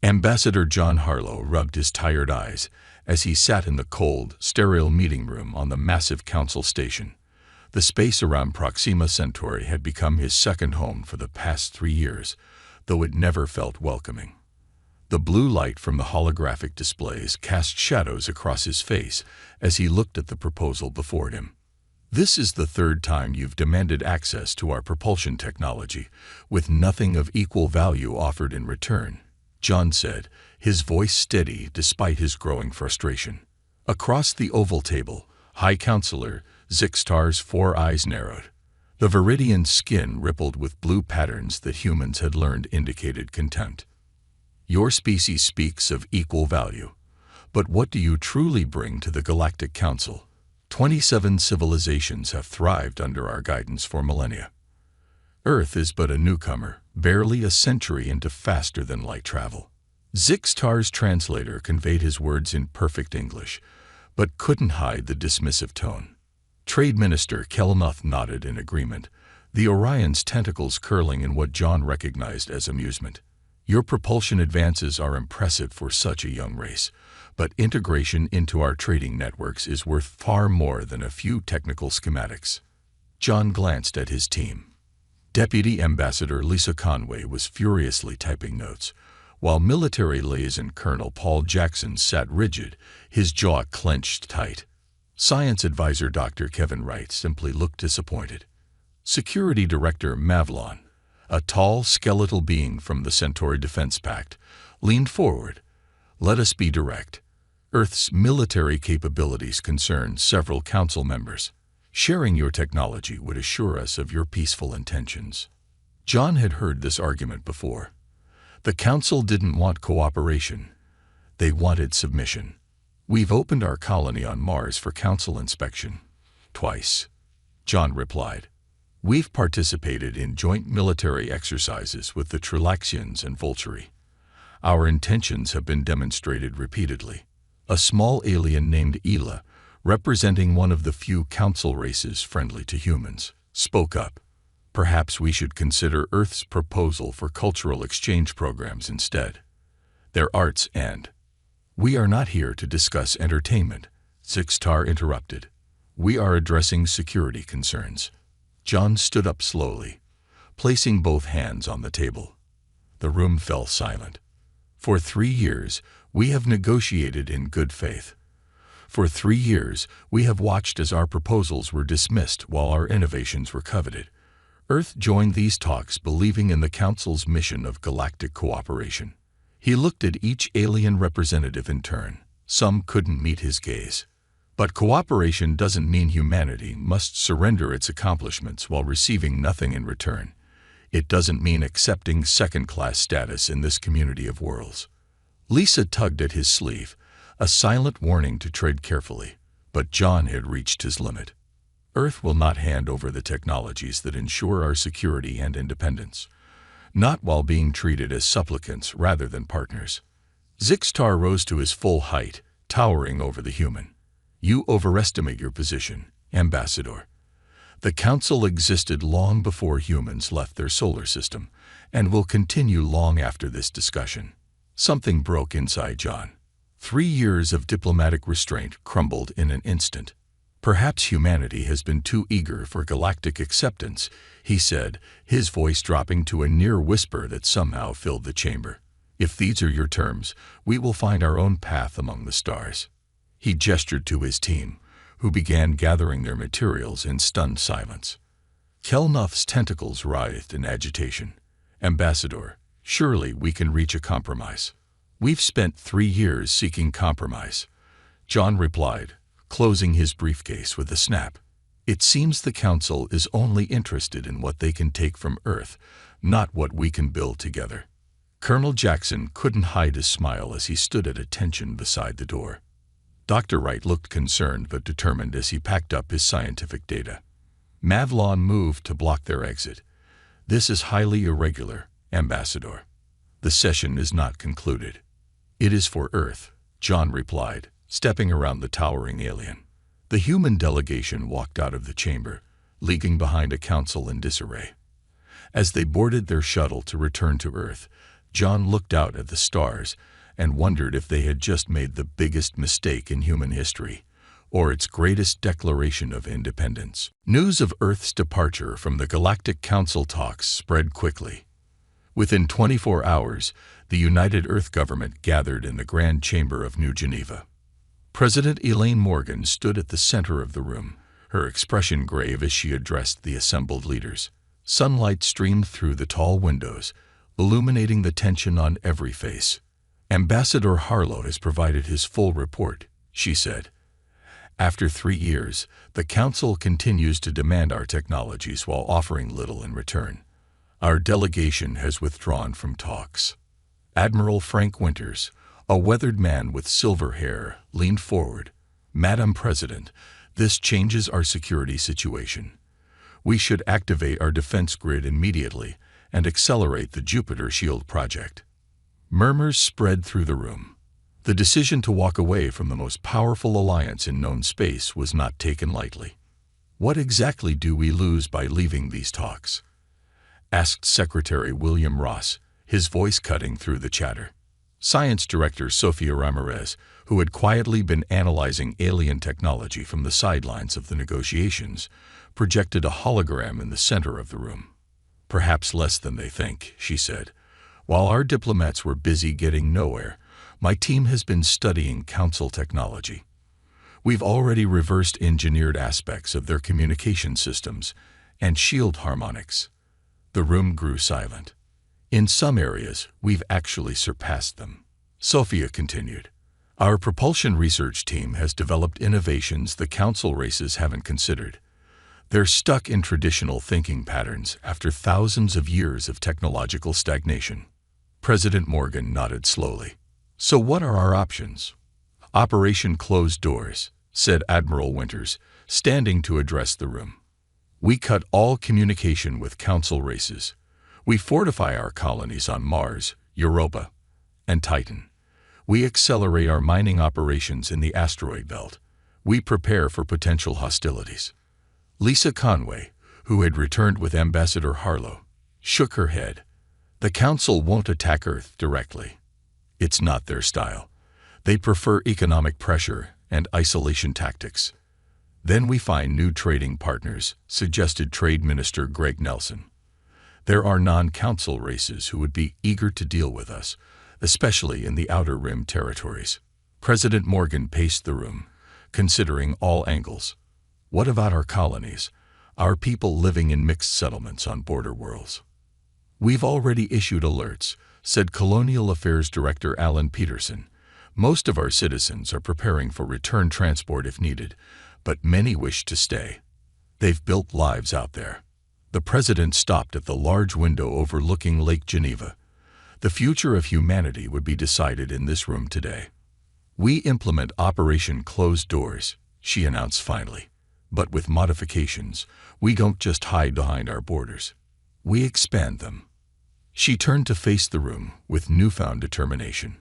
Ambassador John Harlow rubbed his tired eyes as he sat in the cold, sterile meeting room on the massive council station. The space around Proxima Centauri had become his second home for the past 3 years, though it never felt welcoming. The blue light from the holographic displays cast shadows across his face as he looked at the proposal before him. "This is the third time you've demanded access to our propulsion technology, with nothing of equal value offered in return," John said, his voice steady despite his growing frustration. Across the oval table, High Counselor Zixtar's 4 eyes narrowed. The Viridian's skin rippled with blue patterns that humans had learned indicated contempt. "Your species speaks of equal value, but what do you truly bring to the Galactic Council? 27 civilizations have thrived under our guidance for millennia. Earth is but a newcomer, barely a century into faster-than-light travel." Zixtar's translator conveyed his words in perfect English, but couldn't hide the dismissive tone. Trade Minister Kelnoth nodded in agreement, the Orion's tentacles curling in what John recognized as amusement. "Your propulsion advances are impressive for such a young race, but integration into our trading networks is worth far more than a few technical schematics." John glanced at his team. Deputy Ambassador Lisa Conway was furiously typing notes, while Military Liaison Colonel Paul Jackson sat rigid, his jaw clenched tight. Science Advisor Dr. Kevin Wright simply looked disappointed. Security Director Mavlon, a tall, skeletal being from the Centauri Defense Pact, leaned forward. "Let us be direct. Earth's military capabilities concern several council members. Sharing your technology would assure us of your peaceful intentions." John had heard this argument before. The council didn't want cooperation. They wanted submission. "We've opened our colony on Mars for council inspection. Twice," John replied. "We've participated in joint military exercises with the Trilaxians and Vulturi. Our intentions have been demonstrated repeatedly." A small alien named Ela, representing one of the few council races friendly to humans, spoke up. "Perhaps we should consider Earth's proposal for cultural exchange programs instead. They're arts and—" "We are not here to discuss entertainment," Zixtar interrupted. "We are addressing security concerns." John stood up slowly, placing both hands on the table. The room fell silent. "For 3 years, we have negotiated in good faith. For 3 years, we have watched as our proposals were dismissed while our innovations were coveted. Earth joined these talks believing in the Council's mission of galactic cooperation." He looked at each alien representative in turn. Some couldn't meet his gaze. "But cooperation doesn't mean humanity must surrender its accomplishments while receiving nothing in return. It doesn't mean accepting second-class status in this community of worlds." Lisa tugged at his sleeve, a silent warning to tread carefully, but John had reached his limit. "Earth will not hand over the technologies that ensure our security and independence, not while being treated as supplicants rather than partners." Zixtar rose to his full height, towering over the human. "You overestimate your position, Ambassador. The Council existed long before humans left their solar system, and will continue long after this discussion." Something broke inside John. 3 years of diplomatic restraint crumbled in an instant. "Perhaps humanity has been too eager for galactic acceptance," he said, his voice dropping to a near whisper that somehow filled the chamber. "If these are your terms, we will find our own path among the stars." He gestured to his team, who began gathering their materials in stunned silence. Kelnoth's tentacles writhed in agitation. "Ambassador, surely we can reach a compromise." "We've spent 3 years seeking compromise," John replied, closing his briefcase with a snap. "It seems the Council is only interested in what they can take from Earth, not what we can build together." Colonel Jackson couldn't hide his smile as he stood at attention beside the door. Dr. Wright looked concerned but determined as he packed up his scientific data. Mavlon moved to block their exit. "This is highly irregular, Ambassador. The session is not concluded." "It is for Earth," John replied, stepping around the towering alien. The human delegation walked out of the chamber, leaving behind a council in disarray. As they boarded their shuttle to return to Earth, John looked out at the stars and wondered if they had just made the biggest mistake in human history, or its greatest declaration of independence. News of Earth's departure from the Galactic Council talks spread quickly. Within 24 hours, the United Earth government gathered in the Grand Chamber of New Geneva. President Elaine Morgan stood at the center of the room, her expression grave as she addressed the assembled leaders. Sunlight streamed through the tall windows, illuminating the tension on every face. "Ambassador Harlow has provided his full report," she said. "After 3 years, the Council continues to demand our technologies while offering little in return. Our delegation has withdrawn from talks." Admiral Frank Winters, a weathered man with silver hair, leaned forward. "Madam President, this changes our security situation. We should activate our defense grid immediately and accelerate the Jupiter Shield project." Murmurs spread through the room. The decision to walk away from the most powerful alliance in known space was not taken lightly. "What exactly do we lose by leaving these talks?" asked Secretary William Ross, his voice cutting through the chatter. Science Director Sofia Ramirez, who had quietly been analyzing alien technology from the sidelines of the negotiations, projected a hologram in the center of the room. "Perhaps less than they think," she said. "While our diplomats were busy getting nowhere, my team has been studying Council technology. We've already reversed engineered aspects of their communication systems and shield harmonics." The room grew silent. "In some areas, we've actually surpassed them," Sophia continued. "Our propulsion research team has developed innovations the Council races haven't considered. They're stuck in traditional thinking patterns after thousands of years of technological stagnation." President Morgan nodded slowly. "So what are our options?" "Operation Closed Doors," said Admiral Winters, standing to address the room. "We cut all communication with Council races. We fortify our colonies on Mars, Europa, and Titan. We accelerate our mining operations in the asteroid belt. We prepare for potential hostilities." Lisa Conway, who had returned with Ambassador Harlow, shook her head. "The Council won't attack Earth directly. It's not their style. They prefer economic pressure and isolation tactics." "Then we find new trading partners," suggested Trade Minister Greg Nelson. "There are non-Council races who would be eager to deal with us, especially in the Outer Rim territories." President Morgan paced the room, considering all angles. "What about our colonies, our people living in mixed settlements on border worlds?" "We've already issued alerts," said Colonial Affairs Director Alan Peterson. "Most of our citizens are preparing for return transport if needed, but many wish to stay. They've built lives out there." The president stopped at the large window overlooking Lake Geneva. "The future of humanity would be decided in this room today." "We implement Operation Closed Doors," she announced finally. "But with modifications, we don't just hide behind our borders. We expand them." She turned to face the room with newfound determination.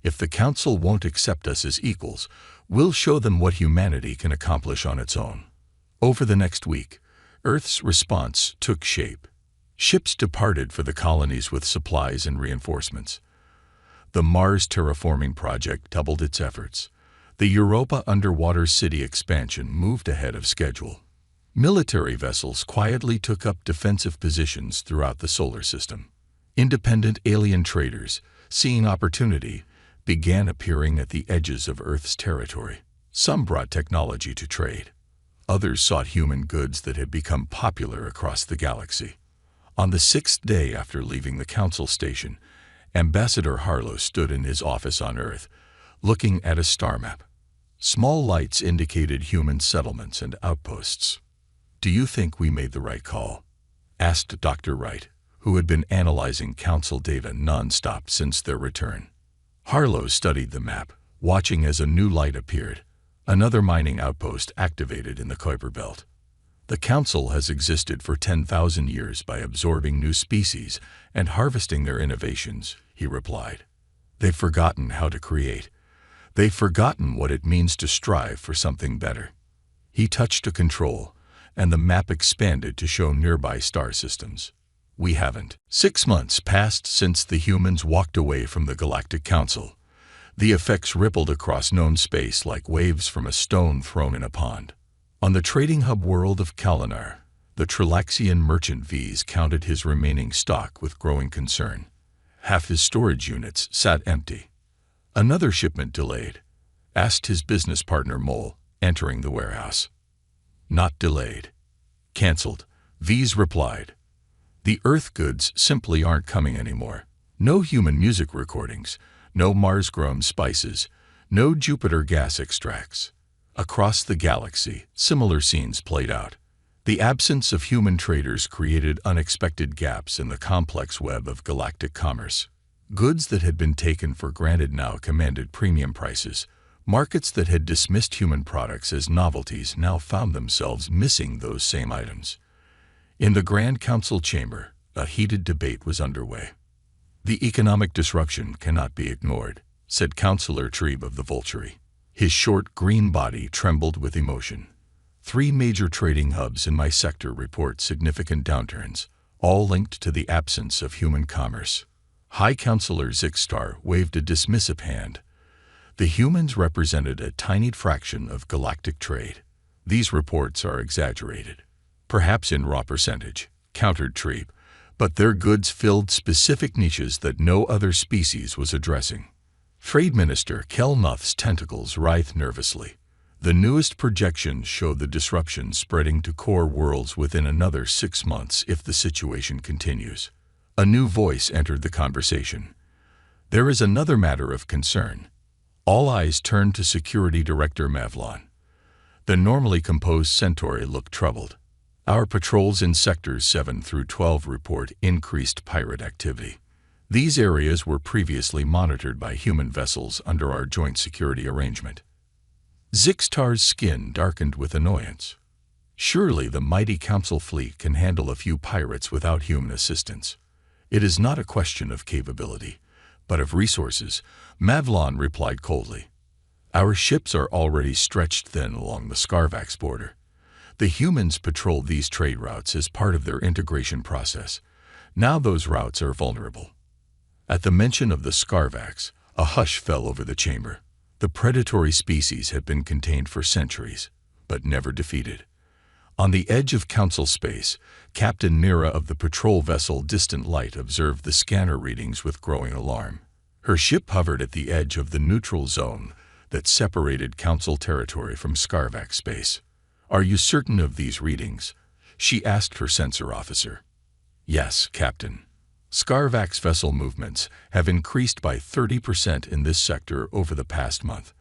"If the Council won't accept us as equals, we'll show them what humanity can accomplish on its own." Over the next week, Earth's response took shape. Ships departed for the colonies with supplies and reinforcements. The Mars terraforming project doubled its efforts. The Europa underwater city expansion moved ahead of schedule. Military vessels quietly took up defensive positions throughout the solar system. Independent alien traders, seeing opportunity, began appearing at the edges of Earth's territory. Some brought technology to trade. Others sought human goods that had become popular across the galaxy. On the 6th day after leaving the Council station, Ambassador Harlow stood in his office on Earth, looking at a star map. Small lights indicated human settlements and outposts. "Do you think we made the right call?" asked Dr. Wright, who had been analyzing Council data non-stop since their return. Harlow studied the map, watching as a new light appeared. Another mining outpost activated in the Kuiper Belt. "The Council has existed for 10,000 years by absorbing new species and harvesting their innovations," he replied. "They've forgotten how to create. They've forgotten what it means to strive for something better." He touched a control, and the map expanded to show nearby star systems. We haven't. 6 months passed since the humans walked away from the Galactic Council. The effects rippled across known space like waves from a stone thrown in a pond. On the trading hub world of Kalinar, the Trilaxian merchant V's counted his remaining stock with growing concern. Half his storage units sat empty. Another shipment delayed, asked his business partner Mole, entering the warehouse. Not delayed. Cancelled, V's replied. The Earth goods simply aren't coming anymore. No human music recordings, no Mars-grown spices, no Jupiter gas extracts. Across the galaxy, similar scenes played out. The absence of human traders created unexpected gaps in the complex web of galactic commerce. Goods that had been taken for granted now commanded premium prices. Markets that had dismissed human products as novelties now found themselves missing those same items. In the Grand Council chamber, a heated debate was underway. "The economic disruption cannot be ignored," said Councillor Trebe of the Vulture. His short green body trembled with emotion. 3 major trading hubs in my sector report significant downturns, all linked to the absence of human commerce. High Councillor Zixtar waved a dismissive hand. The humans represented a tiny fraction of galactic trade. These reports are exaggerated. Perhaps in raw percentage, countered Trebe, but their goods filled specific niches that no other species was addressing. Trade Minister Kelnoth's tentacles writhed nervously. The newest projections show the disruption spreading to core worlds within another 6 months if the situation continues. A new voice entered the conversation. There is another matter of concern. All eyes turned to Security Director Mavlon. The normally composed Centauri looked troubled. Our patrols in Sectors 7 through 12 report increased pirate activity. These areas were previously monitored by human vessels under our joint security arrangement. Zixtar's skin darkened with annoyance. Surely the mighty council fleet can handle a few pirates without human assistance. It is not a question of capability, but of resources, Mavlon replied coldly. Our ships are already stretched thin along the Scarvax border. The humans patrol these trade routes as part of their integration process. Now those routes are vulnerable. At the mention of the Scarvax, a hush fell over the chamber. The predatory species had been contained for centuries, but never defeated. On the edge of council space, Captain Mira of the patrol vessel Distant Light observed the scanner readings with growing alarm. Her ship hovered at the edge of the neutral zone that separated council territory from Scarvax space. "Are you certain of these readings?" she asked her sensor officer. "Yes, Captain. Scarvax vessel movements have increased by 30% in this sector over the past month.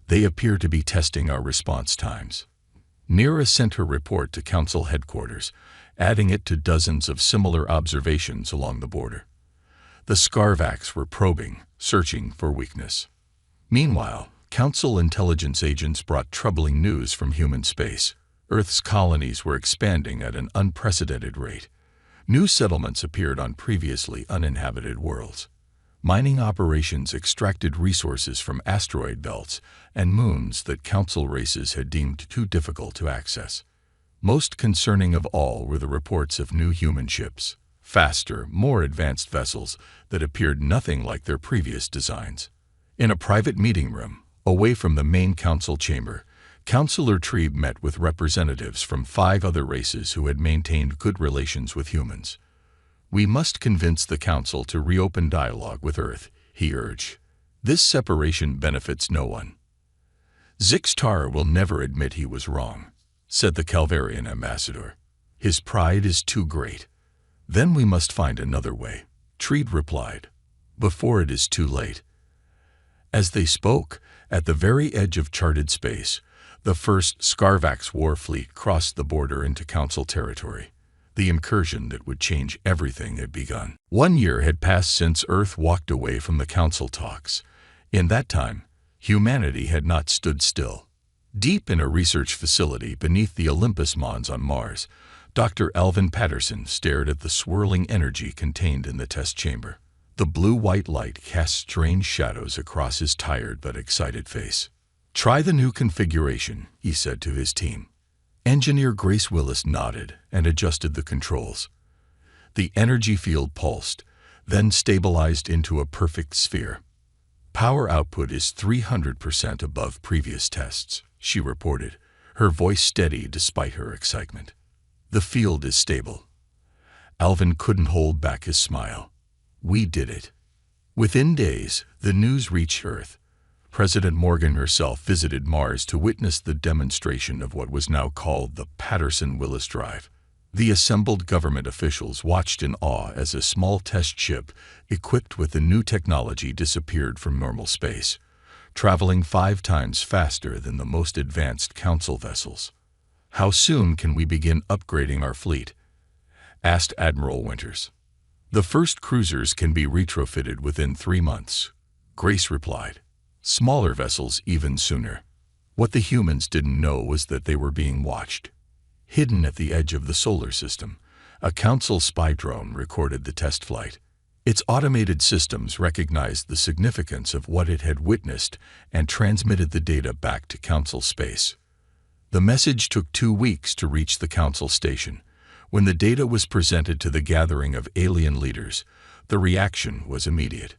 They appear to be testing our response times." Mira sent her report to Council headquarters, adding it to dozens of similar observations along the border. The Scarvax were probing, searching for weakness. Meanwhile, Council intelligence agents brought troubling news from human space. Earth's colonies were expanding at an unprecedented rate. New settlements appeared on previously uninhabited worlds. Mining operations extracted resources from asteroid belts and moons that Council races had deemed too difficult to access. Most concerning of all were the reports of new human ships, faster, more advanced vessels that appeared nothing like their previous designs. In a private meeting room, away from the main Council chamber, Councillor Trebe met with representatives from 5 other races who had maintained good relations with humans. "We must convince the Council to reopen dialogue with Earth," he urged. "This separation benefits no one." "Zixtar will never admit he was wrong," said the Calvarian ambassador. "His pride is too great." "Then we must find another way," Trebe replied, "before it is too late." As they spoke, at the very edge of charted space, the first Scarvax war fleet crossed the border into Council territory. The incursion that would change everything had begun. 1 year had passed since Earth walked away from the Council talks. In that time, humanity had not stood still. Deep in a research facility beneath the Olympus Mons on Mars, Dr. Alvin Patterson stared at the swirling energy contained in the test chamber. The blue-white light cast strange shadows across his tired but excited face. "Try the new configuration," he said to his team. Engineer Grace Willis nodded and adjusted the controls. The energy field pulsed, then stabilized into a perfect sphere. "Power output is 300% above previous tests," she reported, her voice steady despite her excitement. "The field is stable." Alvin couldn't hold back his smile. "We did it." Within days, the news reached Earth. President Morgan herself visited Mars to witness the demonstration of what was now called the Patterson-Willis Drive. The assembled government officials watched in awe as a small test ship equipped with the new technology disappeared from normal space, traveling 5 times faster than the most advanced Council vessels. "How soon can we begin upgrading our fleet?" asked Admiral Winters. "The first cruisers can be retrofitted within 3 months," Grace replied. "Smaller vessels even sooner." What the humans didn't know was that they were being watched. Hidden at the edge of the solar system, a Council spy drone recorded the test flight. Its automated systems recognized the significance of what it had witnessed and transmitted the data back to Council space. The message took 2 weeks to reach the Council station. When the data was presented to the gathering of alien leaders, the reaction was immediate.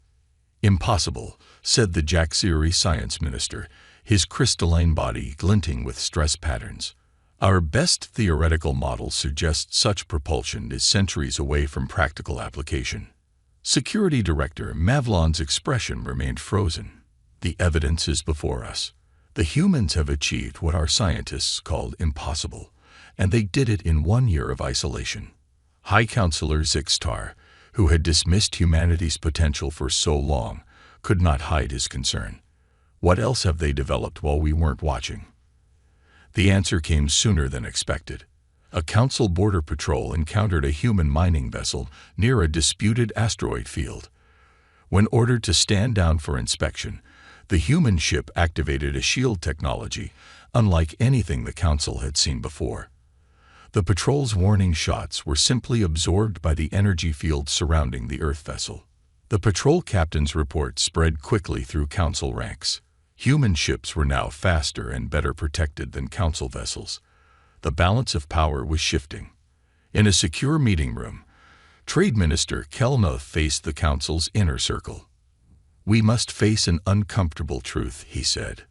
"Impossible," said the Jaxiri science minister, his crystalline body glinting with stress patterns. "Our best theoretical models suggest such propulsion is centuries away from practical application." Security Director Mavlon's expression remained frozen. "The evidence is before us. The humans have achieved what our scientists called impossible, and they did it in 1 year of isolation." High Counselor Zixtar, who had dismissed humanity's potential for so long, could not hide his concern. "What else have they developed while we weren't watching?" The answer came sooner than expected. A Council border patrol encountered a human mining vessel near a disputed asteroid field. When ordered to stand down for inspection, the human ship activated a shield technology unlike anything the Council had seen before. The patrol's warning shots were simply absorbed by the energy field surrounding the Earth vessel. The patrol captain's report spread quickly through Council ranks. Human ships were now faster and better protected than Council vessels. The balance of power was shifting. In a secure meeting room, Trade Minister Kelnoth faced the Council's inner circle. "We must face an uncomfortable truth," he said.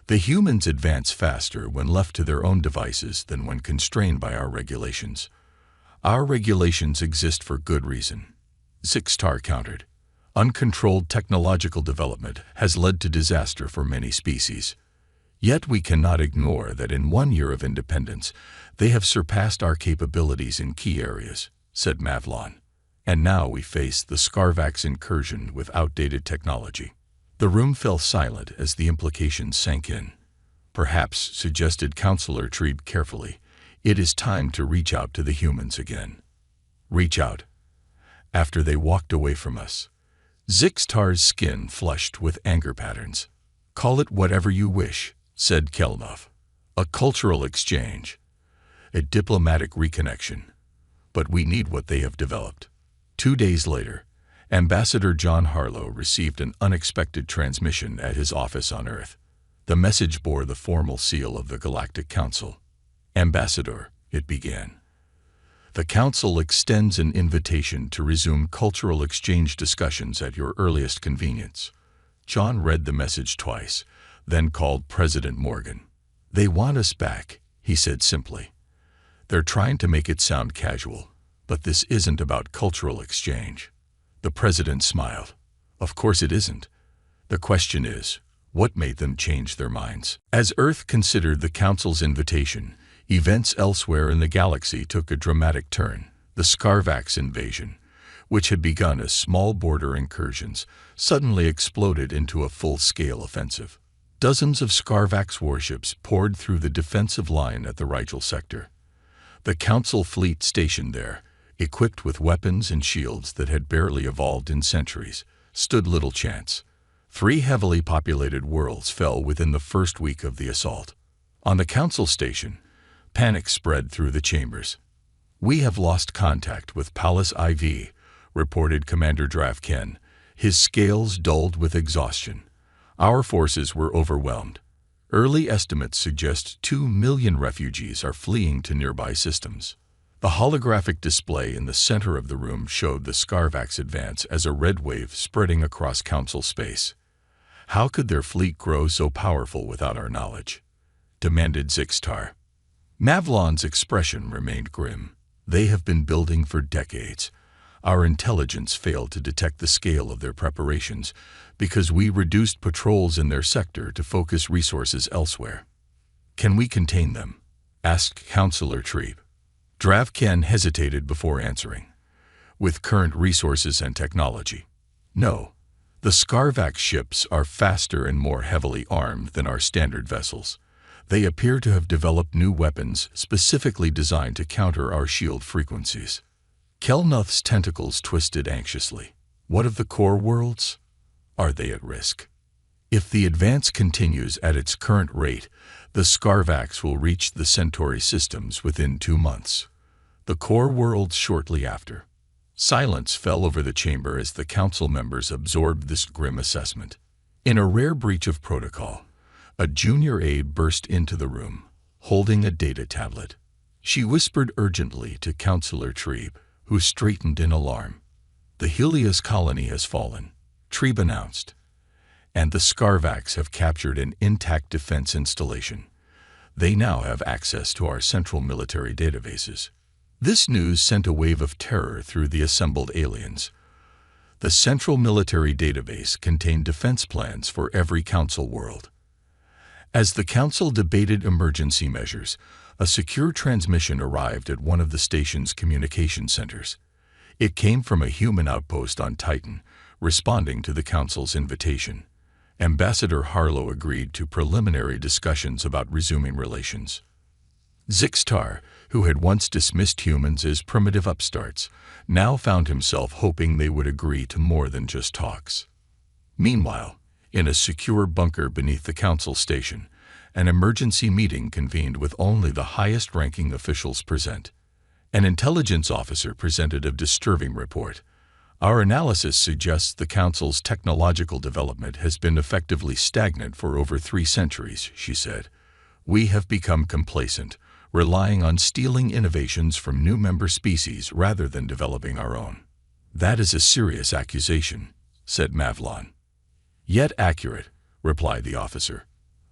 "The humans advance faster when left to their own devices than when constrained by our regulations. Our regulations exist for good reason." Zixtar countered. "Uncontrolled technological development has led to disaster for many species. Yet we cannot ignore that in 1 year of independence, they have surpassed our capabilities in key areas," said Mavlon. "And now we face the Scarvax incursion with outdated technology." The room fell silent as the implications sank in. "Perhaps," suggested Counselor Trebe carefully, "it is time to reach out to the humans again." "Reach out?" "After they walked away from us." Zixtar's skin flushed with anger patterns. "Call it whatever you wish," said Kelnoth. "A cultural exchange, a diplomatic reconnection. But we need what they have developed." 2 days later, Ambassador John Harlow received an unexpected transmission at his office on Earth. The message bore the formal seal of the Galactic Council. "Ambassador," it began, "the Council extends an invitation to resume cultural exchange discussions at your earliest convenience." John read the message twice, then called President Morgan. "They want us back," he said simply. "They're trying to make it sound casual, but this isn't about cultural exchange." The President smiled. "Of course it isn't. The question is, what made them change their minds?" As Earth considered the Council's invitation, events elsewhere in the galaxy took a dramatic turn. The Scarvax invasion, which had begun as small border incursions, suddenly exploded into a full-scale offensive. Dozens of Scarvax warships poured through the defensive line at the Rigel sector. The Council fleet stationed there, equipped with weapons and shields that had barely evolved in centuries, stood little chance. 3 heavily populated worlds fell within the first week of the assault. On the Council station, panic spread through the chambers. "We have lost contact with Pallas IV," reported Commander Dravken, his scales dulled with exhaustion. "Our forces were overwhelmed. Early estimates suggest 2 million refugees are fleeing to nearby systems." The holographic display in the center of the room showed the Scarvax advance as a red wave spreading across Council space. How could their fleet grow so powerful without our knowledge? Demanded Zixtar. Mavlon's expression remained grim. They have been building for decades. Our intelligence failed to detect the scale of their preparations because we reduced patrols in their sector to focus resources elsewhere. Can we contain them? Asked Councillor Treep. Dravken hesitated before answering. With current resources and technology, no. The Scarvax ships are faster and more heavily armed than our standard vessels. They appear to have developed new weapons specifically designed to counter our shield frequencies. Kelnoth's tentacles twisted anxiously. What of the core worlds? Are they at risk? If the advance continues at its current rate, the Scarvax will reach the Centauri systems within 2 months. The core worlds shortly after. Silence fell over the chamber as the council members absorbed this grim assessment. In a rare breach of protocol, a junior aide burst into the room, holding a data tablet. She whispered urgently to Councillor Treep, who straightened in alarm. The Helios colony has fallen, Treep announced, and the Scarvax have captured an intact defense installation. They now have access to our central military databases. This news sent a wave of terror through the assembled aliens. The central military database contained defense plans for every council world. As the council debated emergency measures, a secure transmission arrived at one of the station's communication centers. It came from a human outpost on Titan, responding to the council's invitation. Ambassador Harlow agreed to preliminary discussions about resuming relations. Zixtar, who had once dismissed humans as primitive upstarts, now found himself hoping they would agree to more than just talks. Meanwhile, in a secure bunker beneath the council station, an emergency meeting convened with only the highest-ranking officials present. An intelligence officer presented a disturbing report. Our analysis suggests the council's technological development has been effectively stagnant for over 3 centuries, she said. We have become complacent, relying on stealing innovations from new member species rather than developing our own. That is a serious accusation, said Mavlon. Yet accurate, replied the officer.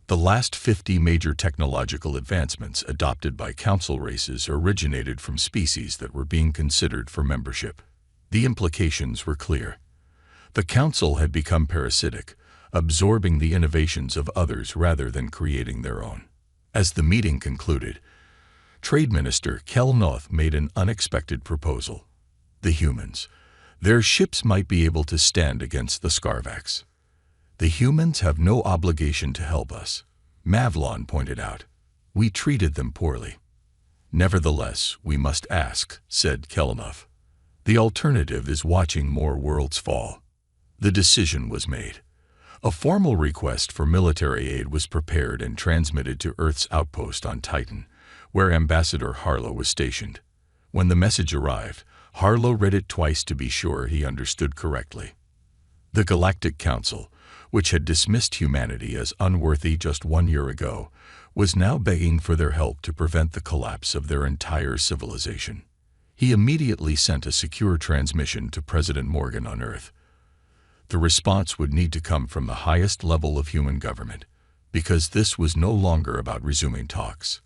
The last 50 major technological advancements adopted by council races originated from species that were being considered for membership. The implications were clear. The council had become parasitic, absorbing the innovations of others rather than creating their own. As the meeting concluded, Trade Minister Kelnoth made an unexpected proposal. The humans. Their ships might be able to stand against the Scarvax. The humans have no obligation to help us, Mavlon pointed out. We treated them poorly. Nevertheless, we must ask, said Kelnoth. The alternative is watching more worlds fall. The decision was made. A formal request for military aid was prepared and transmitted to Earth's outpost on Titan, where Ambassador Harlow was stationed. When the message arrived, Harlow read it twice to be sure he understood correctly. The Galactic Council, which had dismissed humanity as unworthy just 1 year ago, was now begging for their help to prevent the collapse of their entire civilization. He immediately sent a secure transmission to President Morgan on Earth. The response would need to come from the highest level of human government, because this was no longer about resuming talks.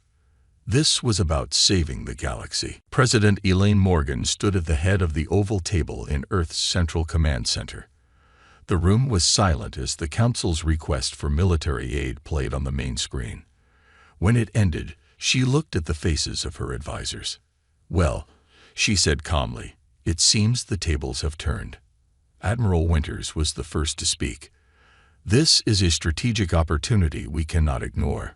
This was about saving the galaxy. President Elaine Morgan stood at the head of the oval table in Earth's Central Command Center. The room was silent as the Council's request for military aid played on the main screen. When it ended, she looked at the faces of her advisors. Well, she said calmly, it seems the tables have turned. Admiral Winters was the first to speak. This is a strategic opportunity we cannot ignore.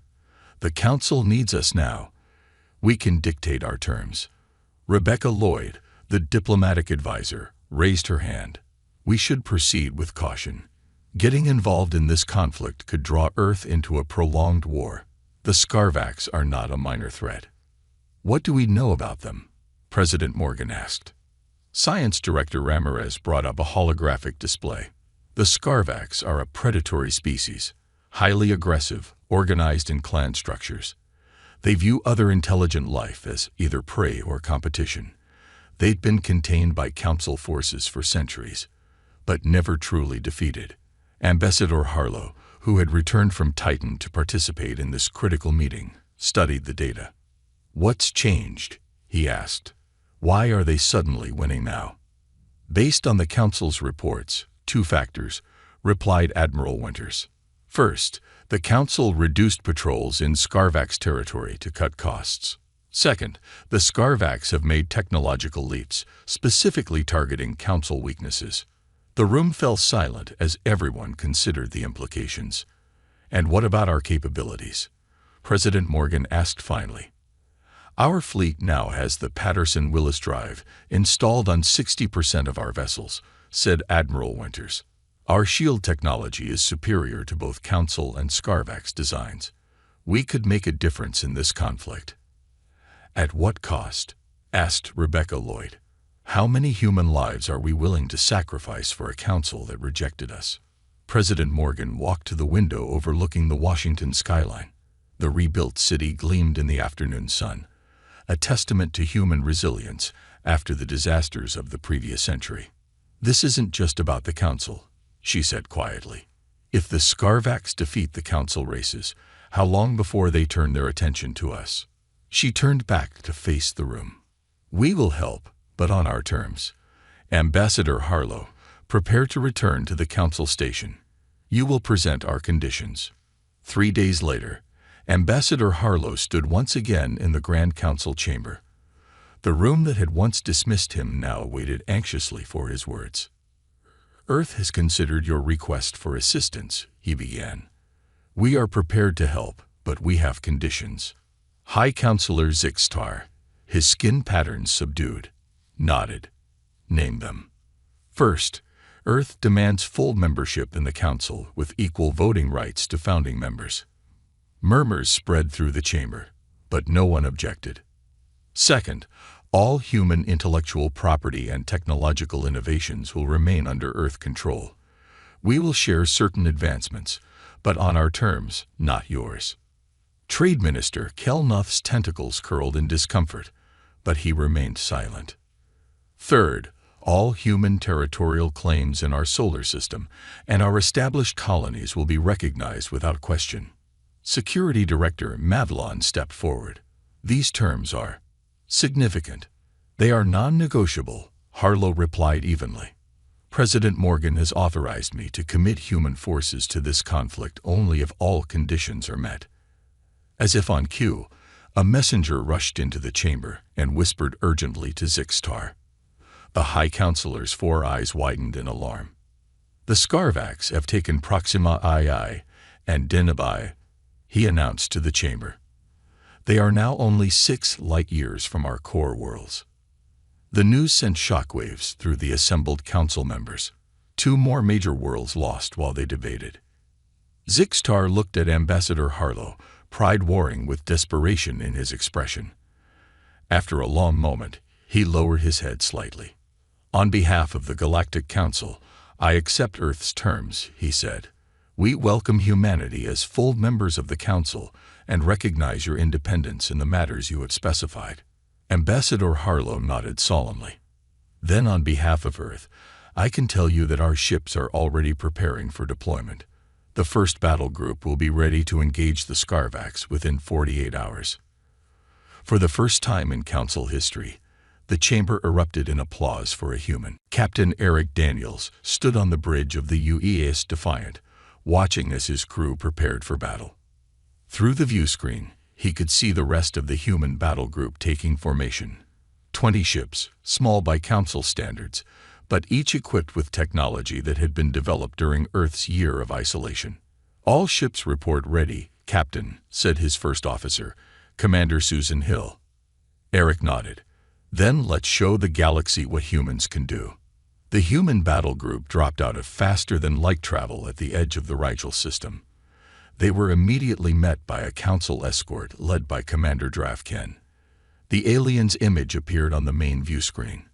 The Council needs us now. We can dictate our terms. Rebecca Lloyd, the diplomatic advisor, raised her hand. We should proceed with caution. Getting involved in this conflict could draw Earth into a prolonged war. The Scarvax are not a minor threat. What do we know about them? President Morgan asked. Science Director Ramirez brought up a holographic display. The Scarvax are a predatory species, highly aggressive, organized in clan structures. They view other intelligent life as either prey or competition. They'd been contained by Council forces for centuries, but never truly defeated. Ambassador Harlow, who had returned from Titan to participate in this critical meeting, studied the data. "What's changed?" he asked. "Why are they suddenly winning now?" "Based on the Council's reports, 2 factors," replied Admiral Winters. "First, the Council reduced patrols in Scarvax territory to cut costs. Second, the Scarvax have made technological leaps, specifically targeting Council weaknesses." The room fell silent as everyone considered the implications. "And what about our capabilities?" President Morgan asked finally. "Our fleet now has the Patterson-Willis drive installed on 60% of our vessels," said Admiral Winters. "Our shield technology is superior to both Council and Scarvax designs. We could make a difference in this conflict." "At what cost?" asked Rebecca Lloyd. "How many human lives are we willing to sacrifice for a Council that rejected us?" President Morgan walked to the window overlooking the Washington skyline. The rebuilt city gleamed in the afternoon sun, a testament to human resilience after the disasters of the previous century. "This isn't just about the Council," she said quietly. "If the Scarvax defeat the Council races, how long before they turn their attention to us?" She turned back to face the room. "We will help, but on our terms. Ambassador Harlow, prepare to return to the Council station. You will present our conditions." 3 days later, Ambassador Harlow stood once again in the Grand Council chamber. The room that had once dismissed him now waited anxiously for his words. "Earth has considered your request for assistance," he began. "We are prepared to help, but we have conditions." High Counselor Zixtar, his skin patterns subdued, nodded. "Name them." "First, Earth demands full membership in the Council with equal voting rights to founding members." Murmurs spread through the chamber, but no one objected. "Second, all human intellectual property and technological innovations will remain under Earth control. We will share certain advancements, but on our terms, not yours." Trade Minister Kelnoth's tentacles curled in discomfort, but he remained silent. "Third, all human territorial claims in our solar system and our established colonies will be recognized without question." Security Director Madelon stepped forward. "These terms are significant. They are non-negotiable," Harlow replied evenly. "President Morgan has authorized me to commit human forces to this conflict only if all conditions are met." As if on cue, a messenger rushed into the chamber and whispered urgently to Zixtar. The High Counselor's 4 eyes widened in alarm. "The Scarvax have taken Proxima II and Deneb," he announced to the chamber. "They are now only 6 light-years from our core worlds." The news sent shockwaves through the assembled Council members. 2 more major worlds lost while they debated. Zixtar looked at Ambassador Harlow, pride warring with desperation in his expression. After a long moment, he lowered his head slightly. "On behalf of the Galactic Council, I accept Earth's terms," he said. "We welcome humanity as full members of the Council and recognize your independence in the matters you have specified." Ambassador Harlow nodded solemnly. "Then on behalf of Earth, I can tell you that our ships are already preparing for deployment. The first battle group will be ready to engage the Scarvax within 48 hours. For the first time in Council history, the chamber erupted in applause for a human. Captain Eric Daniels stood on the bridge of the UES Defiant, watching as his crew prepared for battle. Through the view screen, he could see the rest of the human battle group taking formation. 20 ships, small by Council standards, but each equipped with technology that had been developed during Earth's year of isolation. "All ships report ready, Captain," said his first officer, Commander Susan Hill. Eric nodded. "Then let's show the galaxy what humans can do." The human battle group dropped out of faster-than-light travel at the edge of the Rigel system. They were immediately met by a Council escort led by Commander Drafken. The alien's image appeared on the main view screen.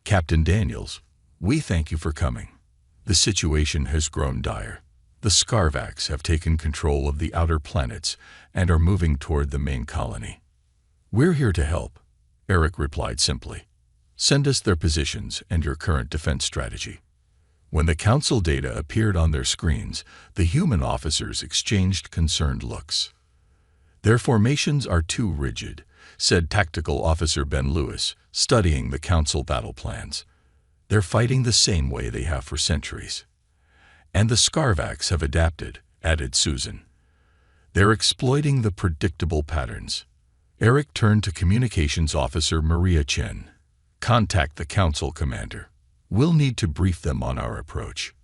"Captain Daniels, we thank you for coming. The situation has grown dire. The Scarvax have taken control of the outer planets and are moving toward the main colony. We're here to help, Eric replied simply. Send us their positions and your current defense strategy. When the Council data appeared on their screens, the human officers exchanged concerned looks. Their formations are too rigid, said Tactical Officer Ben Lewis, studying the Council battle plans. They're fighting the same way they have for centuries. And the Scarvax have adapted, added Susan. They're exploiting the predictable patterns. Eric turned to Communications Officer Maria Chen. Contact the Council commander. We'll need to brief them on our approach.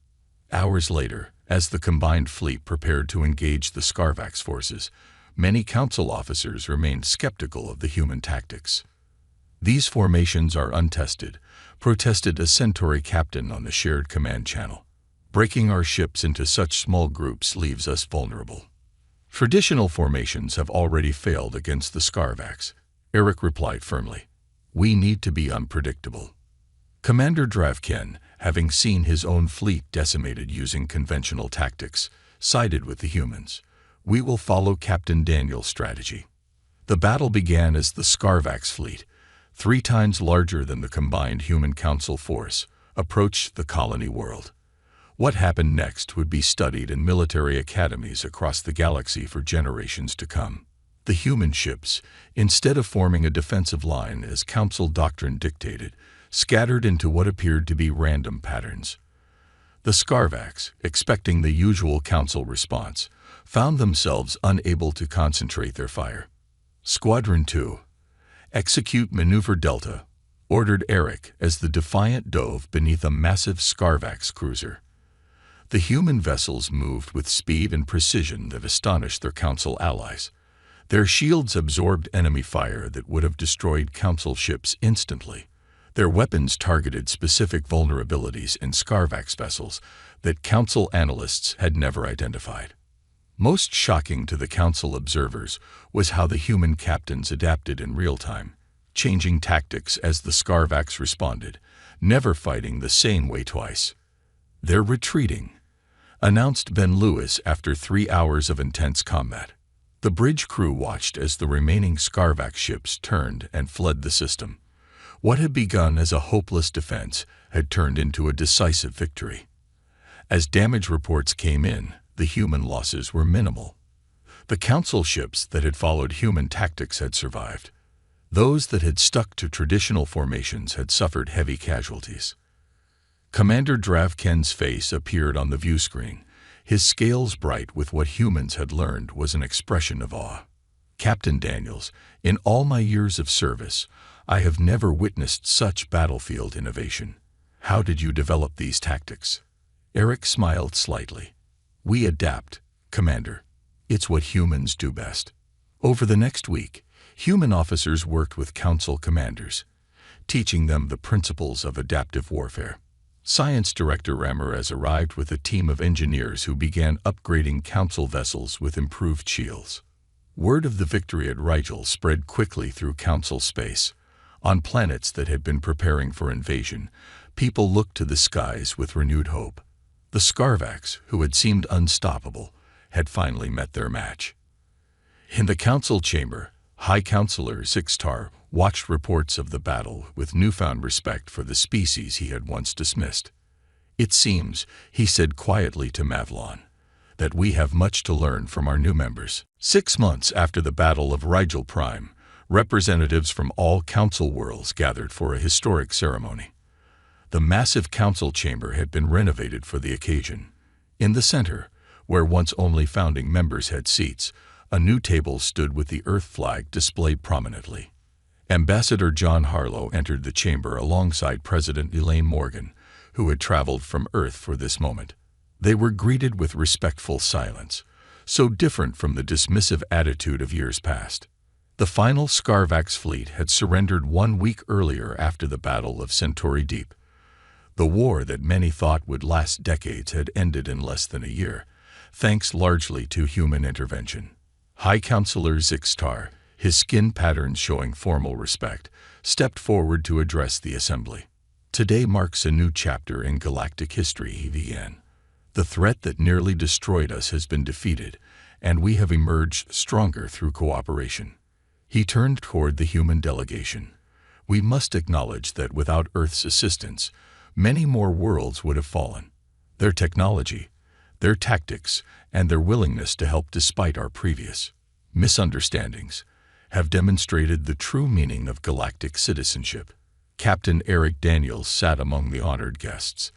Hours later, as the combined fleet prepared to engage the Scarvax forces, many Council officers remained skeptical of the human tactics. These formations are untested, protested a Centauri captain on the shared command channel. Breaking our ships into such small groups leaves us vulnerable. Traditional formations have already failed against the Scarvax, Eric replied firmly. We need to be unpredictable. Commander Dravken, having seen his own fleet decimated using conventional tactics, sided with the humans. We will follow Captain Daniel's strategy. The battle began as the Scarvax fleet, 3 times larger than the combined human council force, approached the colony world. What happened next would be studied in military academies across the galaxy for generations to come. The human ships, instead of forming a defensive line as Council doctrine dictated, scattered into what appeared to be random patterns. The Scarvax, expecting the usual Council response, found themselves unable to concentrate their fire. Squadron 2, execute Maneuver Delta, ordered Eric as the Defiant dove beneath a massive Scarvax cruiser. The human vessels moved with speed and precision that astonished their Council allies. Their shields absorbed enemy fire that would have destroyed Council ships instantly. Their weapons targeted specific vulnerabilities in Scarvax vessels that Council analysts had never identified. Most shocking to the Council observers was how the human captains adapted in real time, changing tactics as the Scarvax responded, never fighting the same way twice. They're retreating, announced Ben Lewis after 3 hours of intense combat. The bridge crew watched as the remaining Scarvax ships turned and fled the system. What had begun as a hopeless defense had turned into a decisive victory. As damage reports came in, the human losses were minimal. The Council ships that had followed human tactics had survived. Those that had stuck to traditional formations had suffered heavy casualties. Commander Dravken's face appeared on the view screen, his scales bright with what humans had learned was an expression of awe. Captain Daniels, in all my years of service, I have never witnessed such battlefield innovation. How did you develop these tactics? Eric smiled slightly. We adapt, Commander. It's what humans do best. Over the next week, human officers worked with Council commanders, teaching them the principles of adaptive warfare. Science Director Ramirez arrived with a team of engineers who began upgrading Council vessels with improved shields. Word of the victory at Rigel spread quickly through Council space. On planets that had been preparing for invasion, people looked to the skies with renewed hope. The Scarvax, who had seemed unstoppable, had finally met their match. In the Council chamber, High Counselor Zixtar watched reports of the battle with newfound respect for the species he had once dismissed. It seems, he said quietly to Mavlon, that we have much to learn from our new members. 6 months after the Battle of Rigel Prime, representatives from all Council worlds gathered for a historic ceremony. The massive Council chamber had been renovated for the occasion. In the center, where once only founding members had seats, a new table stood with the Earth flag displayed prominently. Ambassador John Harlow entered the chamber alongside President Elaine Morgan, who had traveled from Earth for this moment. They were greeted with respectful silence, so different from the dismissive attitude of years past. The final Scarvax fleet had surrendered 1 week earlier after the Battle of Centauri Deep. The war that many thought would last decades had ended in less than a year, thanks largely to human intervention. High Counselor Zixtar, his skin patterns showing formal respect, stepped forward to address the assembly. Today marks a new chapter in galactic history, he began. The The threat that nearly destroyed us has been defeated, and we have emerged stronger through cooperation." He turned toward the human delegation. "We must acknowledge that without Earth's assistance, many more worlds would have fallen. Their technology, their tactics, and their willingness to help despite our previous misunderstandings have demonstrated the true meaning of galactic citizenship." Captain Eric Daniels sat among the honored guests.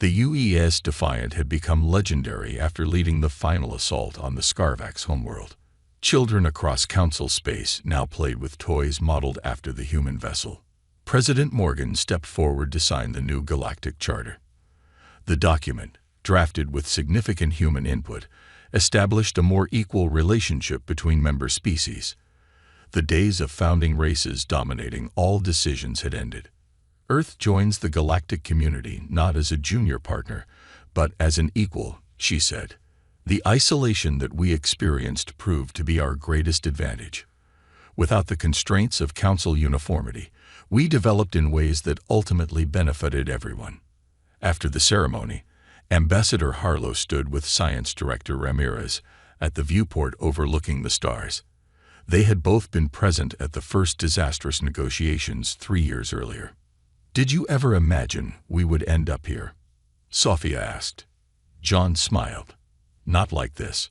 The UES Defiant had become legendary after leading the final assault on the Scarvax homeworld. Children across Council space now played with toys modeled after the human vessel. President Morgan stepped forward to sign the new Galactic Charter. The document, drafted with significant human input, established a more equal relationship between member species. The days of founding races dominating all decisions had ended. Earth joins the galactic community not as a junior partner, but as an equal, she said. The isolation that we experienced proved to be our greatest advantage. Without the constraints of Council uniformity, we developed in ways that ultimately benefited everyone. After the ceremony, Ambassador Harlow stood with Science Director Ramirez at the viewport overlooking the stars. They had both been present at the first disastrous negotiations 3 years earlier. "Did you ever imagine we would end up here?" Sophia asked. John smiled. "Not like this.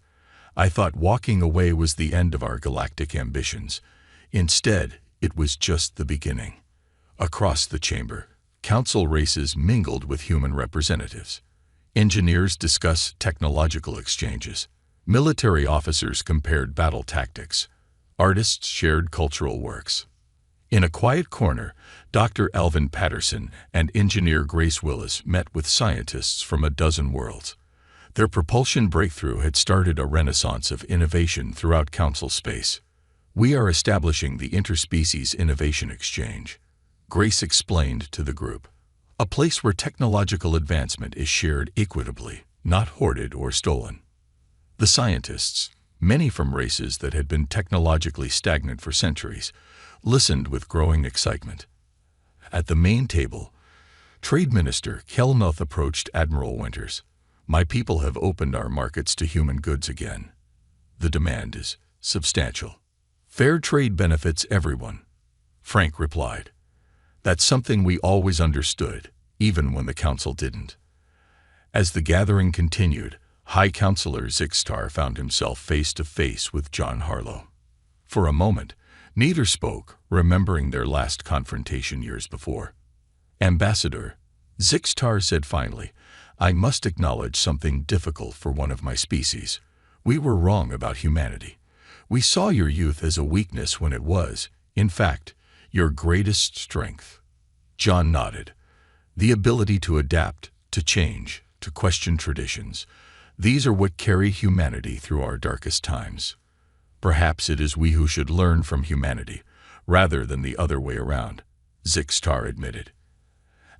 I thought walking away was the end of our galactic ambitions. Instead, it was just the beginning." Across the chamber, Council races mingled with human representatives. Engineers discussed technological exchanges. Military officers compared battle tactics. Artists shared cultural works. In a quiet corner, Dr. Alvin Patterson and engineer Grace Willis met with scientists from a dozen worlds. Their propulsion breakthrough had started a renaissance of innovation throughout Council space. "We are establishing the Interspecies Innovation Exchange," Grace explained to the group. "A place where technological advancement is shared equitably, not hoarded or stolen." The scientists, many from races that had been technologically stagnant for centuries, listened with growing excitement. At the main table, Trade Minister Kelmuth approached Admiral Winters. "My people have opened our markets to human goods again. The demand is substantial. Fair trade benefits everyone," Frank replied. "That's something we always understood, even when the Council didn't." As the gathering continued, High Counselor Zixtar found himself face to face with John Harlow. For a moment, neither spoke, remembering their last confrontation years before. "Ambassador," Zixtar said finally, "I must acknowledge something difficult for one of my species. We were wrong about humanity. We saw your youth as a weakness when it was, in fact, your greatest strength." John nodded. "The ability to adapt, to change, to question traditions. These are what carry humanity through our darkest times. Perhaps it is we who should learn from humanity, rather than the other way around," Zixtar admitted.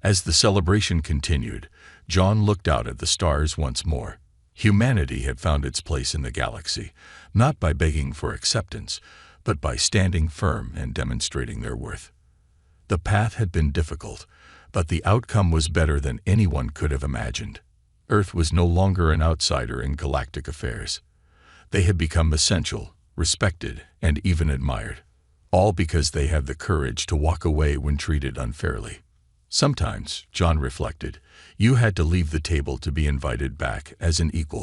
As the celebration continued, John looked out at the stars once more. Humanity had found its place in the galaxy, not by begging for acceptance, but by standing firm and demonstrating their worth. The path had been difficult, but the outcome was better than anyone could have imagined. Earth was no longer an outsider in galactic affairs. They had become essential, respected, and even admired, all because they had the courage to walk away when treated unfairly. Sometimes, John reflected, you had to leave the table to be invited back as an equal.